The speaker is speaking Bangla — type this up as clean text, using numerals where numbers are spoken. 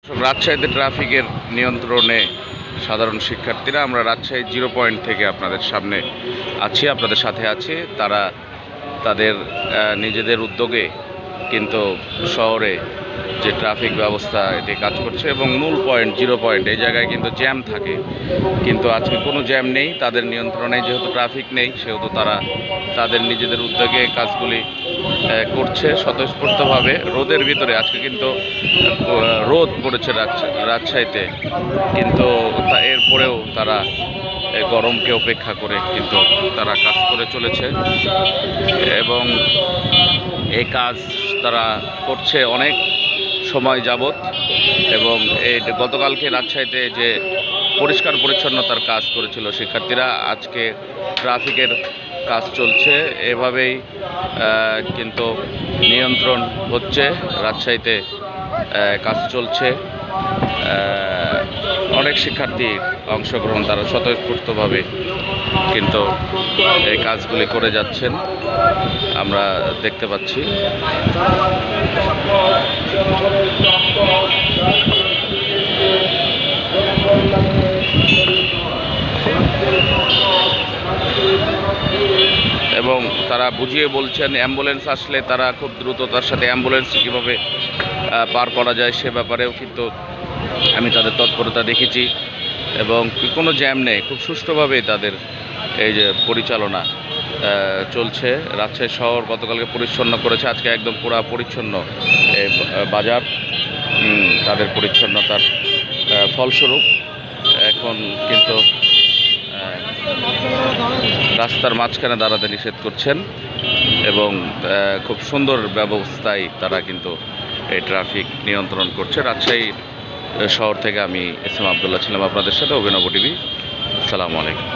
রাজশাহীতে ট্রাফিকের নিয়ন্ত্রণে সাধারণ শিক্ষার্থীরা আমরা রাজশাহী 0 পয়েন্ট থেকে আপনাদের সামনে আছি, আপনাদের সাথে আছি। তারা তাদের নিজেদের উদ্যোগে কিন্তু শহরে যে ট্রাফিক ব্যবস্থা এটি কাজ করছে এবং মূল পয়েন্ট 0 পয়েন্ট এই জায়গায় কিন্তু জ্যাম থাকে, কিন্তু আজকে কোনো জ্যাম নেই। তাদের নিয়ন্ত্রণে যেহেতু ট্রাফিক নেই সেহেতু তারা তাদের নিজেদের উদ্যোগে কাজগুলি করছে স্বতঃস্ফূর্তভাবে। রোদের ভিতরে আজকে কিন্তু রোদ পড়েছে রাজশাহীতে, কিন্তু এরপরেও তারা গরমকে উপেক্ষা করে কিন্তু তারা কাজ করে চলেছে এবং এই কাজ তারা করছে অনেক সময় যাবত। এবং এই গতকালকে রাজশাহীতে যে পরিষ্কার পরিচ্ছন্নতার কাজ করেছিল শিক্ষার্থীরা, আজকে ট্রাফিকের কাজ চলছে। এভাবেই কিন্তু নিয়ন্ত্রণ হচ্ছে, রাজশাহীতে কাজ চলছে। অনেক শিক্ষার্থীর অংশগ্রহণ, তারা স্বতঃস্ফূর্তভাবে কিন্তু এই কাজগুলি করে যাচ্ছেন, আমরা দেখতে পাচ্ছি। এবং তারা বুঝিয়ে বলছেন অ্যাম্বুলেন্স আসলে তারা খুব দ্রুততার সাথে অ্যাম্বুলেন্স কীভাবে পার করা যায় সে ব্যাপারেও কিন্তু আমি তাদের তৎপরতা দেখেছি এবং কোনো জ্যাম নেই, খুব সুষ্ঠুভাবেই তাদের এই যে পরিচালনা চলছে। রাজশাহী শহর গতকালকে পরিচ্ছন্ন করেছে, আজকে একদম পুরা পরিচ্ছন্ন এই বাজার। তাদের পরিচ্ছন্নতার ফলস্বরূপ এখন কিন্তু রাস্তার মাঝখানে দাঁড়াতে নিষেধ করছেন এবং খুব সুন্দর ব্যবস্থায় তারা কিন্তু এই ট্রাফিক নিয়ন্ত্রণ করছে। রাজশাহী শহর থেকে আমি এস এম আবদুল্লাহ ছিলাম আপনাদের সাথে, অভিনব টিভি। আসসালামু আলাইকুম।